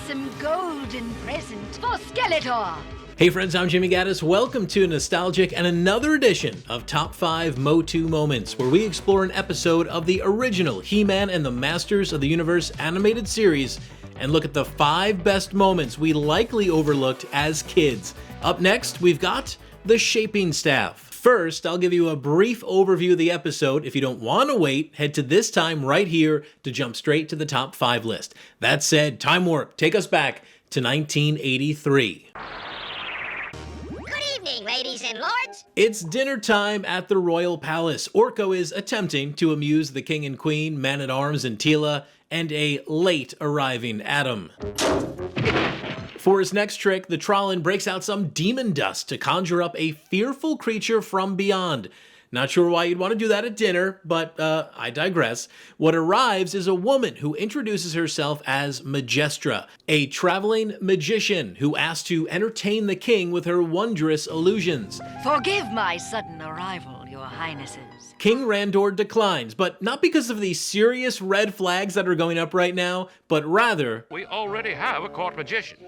handsome golden present for Skeletor. Hey friends, I'm Jimmy Gaddis. Welcome to Nostalgic and another edition of Top 5 Motu Moments, where we explore an episode of the original He-Man and the Masters of the Universe animated series and look at the 5 best moments we likely overlooked as kids. Up next, we've got the Shaping Staff. First, I'll give you a brief overview of the episode. If you don't want to wait, head to this time right here to jump straight to the top 5 list. That said, time warp, take us back to 1983. Ladies and lords. It's dinner time at the Royal Palace. Orko is attempting to amuse the King and Queen, Man-at-Arms, and Teela, and a late arriving Adam. For his next trick, the Trollin breaks out some demon dust to conjure up a fearful creature from beyond. Not sure why you'd want to do that at dinner, but I digress. What arrives is a woman who introduces herself as Magestra, a traveling magician who asks to entertain the king with her wondrous illusions. Forgive my sudden arrival, your highnesses. King Randor declines, but not because of the serious red flags that are going up right now, but rather, we already have a court magician.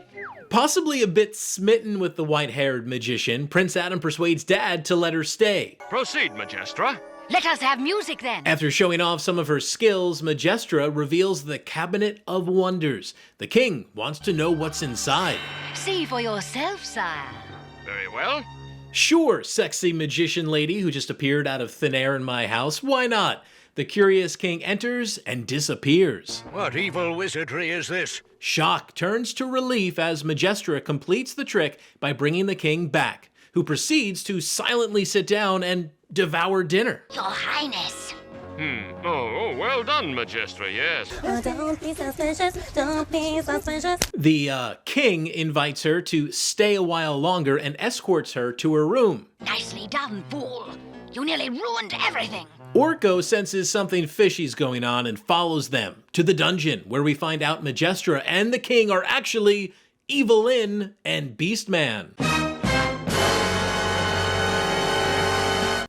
Possibly a bit smitten with the white-haired magician, Prince Adam persuades Dad to let her stay. Proceed, Magestra. Let us have music then. After showing off some of her skills, Magestra reveals the Cabinet of Wonders. The king wants to know what's inside. See for yourself, sire. Very well. Sure, sexy magician lady who just appeared out of thin air in my house, why not? The curious king enters and disappears. What evil wizardry is this? Shock turns to relief as Magestra completes the trick by bringing the king back, who proceeds to silently sit down and devour dinner. Your Highness. Oh, well done, Magestra, yes. Oh, don't be suspicious, don't be suspicious. The king invites her to stay a while longer and escorts her to her room. Nicely done, fool. You nearly ruined everything. Orko senses something fishy's going on and follows them to the dungeon, where we find out Magestra and the king are actually evil-lyn and Beastman.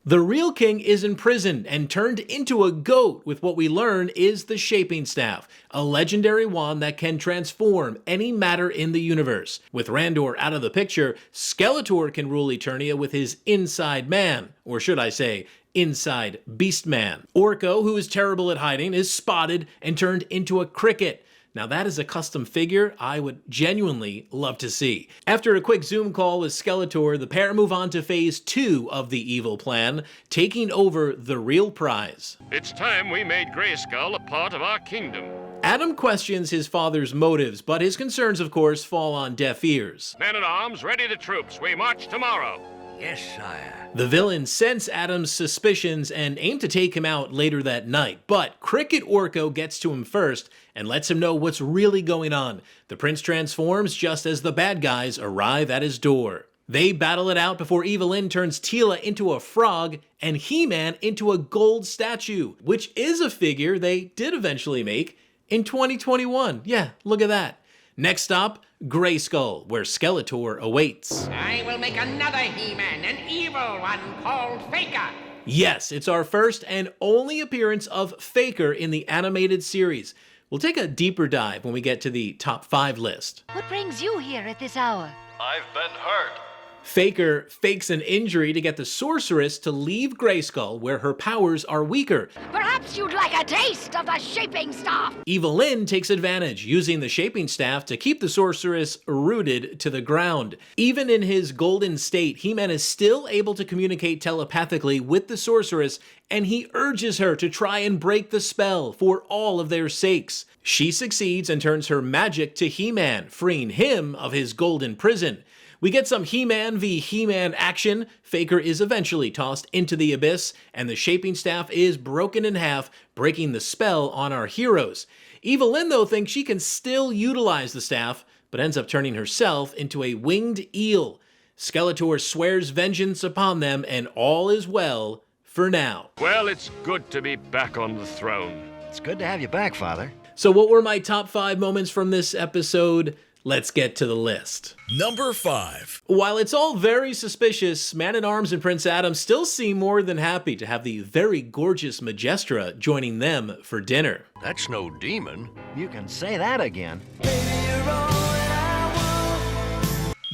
The real king is imprisoned and turned into a goat with what we learn is the Shaping Staff, a legendary wand that can transform any matter in the universe. With Randor out of the picture, Skeletor can rule Eternia with his inside man, or should I say, inside Beastman. Orko, who is terrible at hiding, is spotted and turned into a cricket. Now that is a custom figure I would genuinely love to see. After a quick Zoom call with Skeletor, the pair move on to phase 2 of the evil plan, taking over the real prize. It's time we made Grayskull a part of our kingdom. Adam questions his father's motives, but his concerns, of course, fall on deaf ears. Men-at-arms, ready to troops. We march tomorrow. Yes, sire. The villains sense Adam's suspicions and aim to take him out later that night, but Cricket Orko gets to him first and lets him know what's really going on. The prince transforms just as the bad guys arrive at his door. They battle it out before evil-lyn turns Teela into a frog and He-Man into a gold statue, which is a figure they did eventually make in 2021. Yeah, look at that. Next stop, Grayskull, where Skeletor awaits. I will make another He-Man, an evil one called Faker. Yes, it's our first and only appearance of Faker in the animated series. We'll take a deeper dive when we get to the top 5 list. What brings you here at this hour? I've been hurt. Faker fakes an injury to get the sorceress to leave Grayskull, where her powers are weaker. Perhaps you'd like a taste of the Shaping Staff. Evil-lyn takes advantage, using the Shaping Staff to keep the sorceress rooted to the ground. Even in his golden state, He-Man is still able to communicate telepathically with the sorceress, and he urges her to try and break the spell for all of their sakes. She succeeds and turns her magic to He-Man, freeing him of his golden prison. We get some He-Man v He-Man action. Faker is eventually tossed into the abyss, and the Shaping Staff is broken in half, breaking the spell on our heroes. Evil-lyn, though, thinks she can still utilize the staff, but ends up turning herself into a winged eel. Skeletor swears vengeance upon them, and all is well for now. Well, it's good to be back on the throne. It's good to have you back, Father. So what were my top 5 moments from this episode? Let's get to the list. Number 5. While it's all very suspicious, Man-at-Arms and Prince Adam still seem more than happy to have the very gorgeous Magestra joining them for dinner. That's no demon. You can say that again. Baby, you're all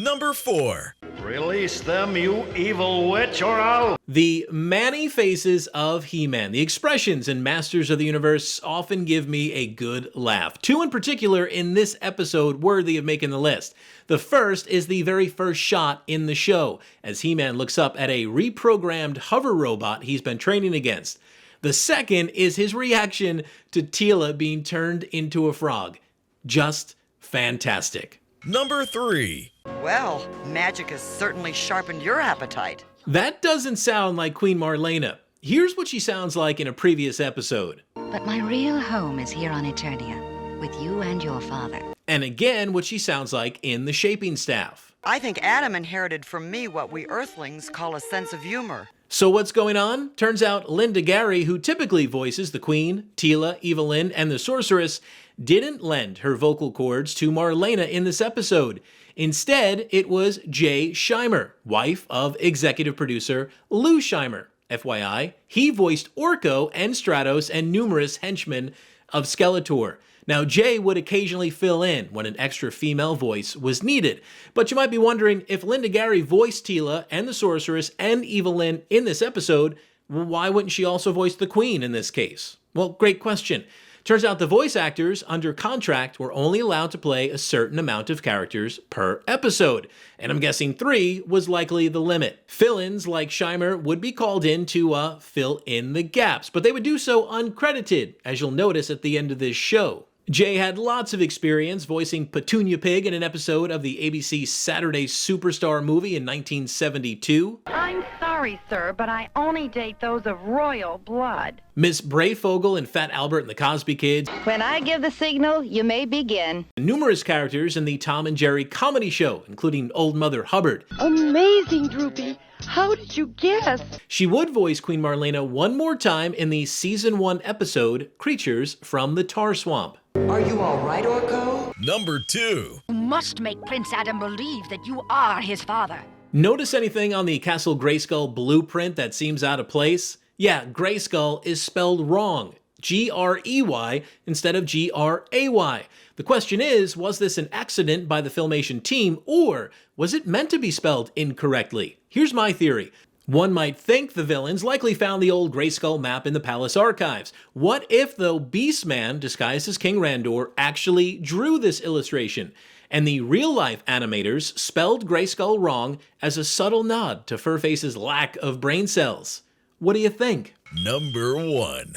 Number 4. Release them, you evil witch, or I'll... The manny faces of He-Man. The expressions in Masters of the Universe often give me a good laugh. Two in particular in this episode worthy of making the list. The first is the very first shot in the show, as He-Man looks up at a reprogrammed hover robot he's been training against. The second is his reaction to Teela being turned into a frog. Just fantastic. Number 3. Well, magic has certainly sharpened your appetite. That doesn't sound like Queen Marlena. Here's what she sounds like in a previous episode. But my real home is here on Eternia, with you and your father. And again, what she sounds like in the Shaping Staff. I think Adam inherited from me what we Earthlings call a sense of humor. So what's going on? Turns out Linda Gary, who typically voices the Queen, Teela, Evil-lyn, and the Sorceress, didn't lend her vocal cords to Marlena in this episode. Instead, it was Jay Scheimer, wife of executive producer Lou Scheimer. FYI, he voiced Orko and Stratos and numerous henchmen of Skeletor. Now, Jay would occasionally fill in when an extra female voice was needed. But you might be wondering, if Linda Gary voiced Teela and the Sorceress and Evil-lyn in this episode, why wouldn't she also voice the Queen in this case? Well, great question. Turns out the voice actors under contract were only allowed to play a certain amount of characters per episode, and I'm guessing 3 was likely the limit. Fill-ins like Scheimer would be called in to fill in the gaps, but they would do so uncredited, as you'll notice at the end of this show. Jay had lots of experience voicing Petunia Pig in an episode of the ABC Saturday Superstar movie in 1972. I'm sorry, sir, but I only date those of royal blood. Miss Brayfogle in Fat Albert and the Cosby Kids. When I give the signal, you may begin. Numerous characters in the Tom and Jerry comedy show, including Old Mother Hubbard. Amazing, Droopy. How did you guess? She would voice Queen Marlena one more time in the Season 1 episode, Creatures from the Tar Swamp. Are you all right, Orko? Number 2. You must make Prince Adam believe that you are his father. Notice anything on the Castle Grayskull blueprint that seems out of place? Yeah, Grayskull is spelled wrong. G-R-E-Y instead of G-R-A-Y. The question is, was this an accident by the Filmation team, or was it meant to be spelled incorrectly? Here's my theory. One might think the villains likely found the old Grayskull map in the palace archives. What if, though, Beastman, disguised as King Randor, actually drew this illustration, and the real-life animators spelled Grayskull wrong as a subtle nod to Furface's lack of brain cells? What do you think? Number 1.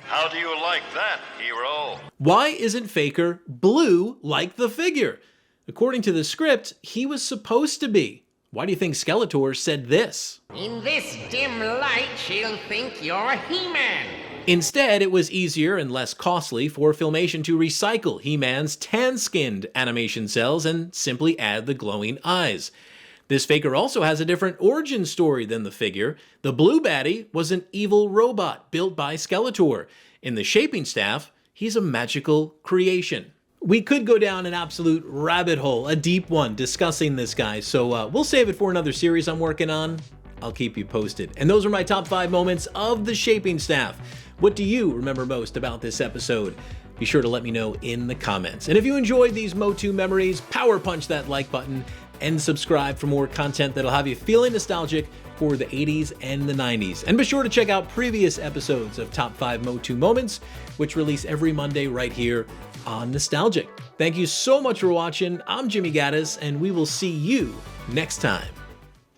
How do you like that, hero? Why isn't Faker blue like the figure? According to the script, he was supposed to be. Why do you think Skeletor said this? In this dim light, she'll think you're He-Man. Instead, it was easier and less costly for Filmation to recycle He-Man's tan-skinned animation cells and simply add the glowing eyes. This Faker also has a different origin story than the figure. The blue baddie was an evil robot built by Skeletor. In the Shaping Staff, he's a magical creation. We could go down an absolute rabbit hole, a deep one, discussing this guy, so we'll save it for another series I'm working on. I'll keep you posted. And those are my top 5 moments of the Shaping Staff. What do you remember most about this episode? Be sure to let me know in the comments. And if you enjoyed these Motu memories, power punch that like button and subscribe for more content that'll have you feeling nostalgic for the 80s and the 90s. And be sure to check out previous episodes of Top 5 Motu Moments, which release every Monday right here on Nostalgic. Thank you so much for watching. I'm Jimmy Gaddis, and we will see you next time.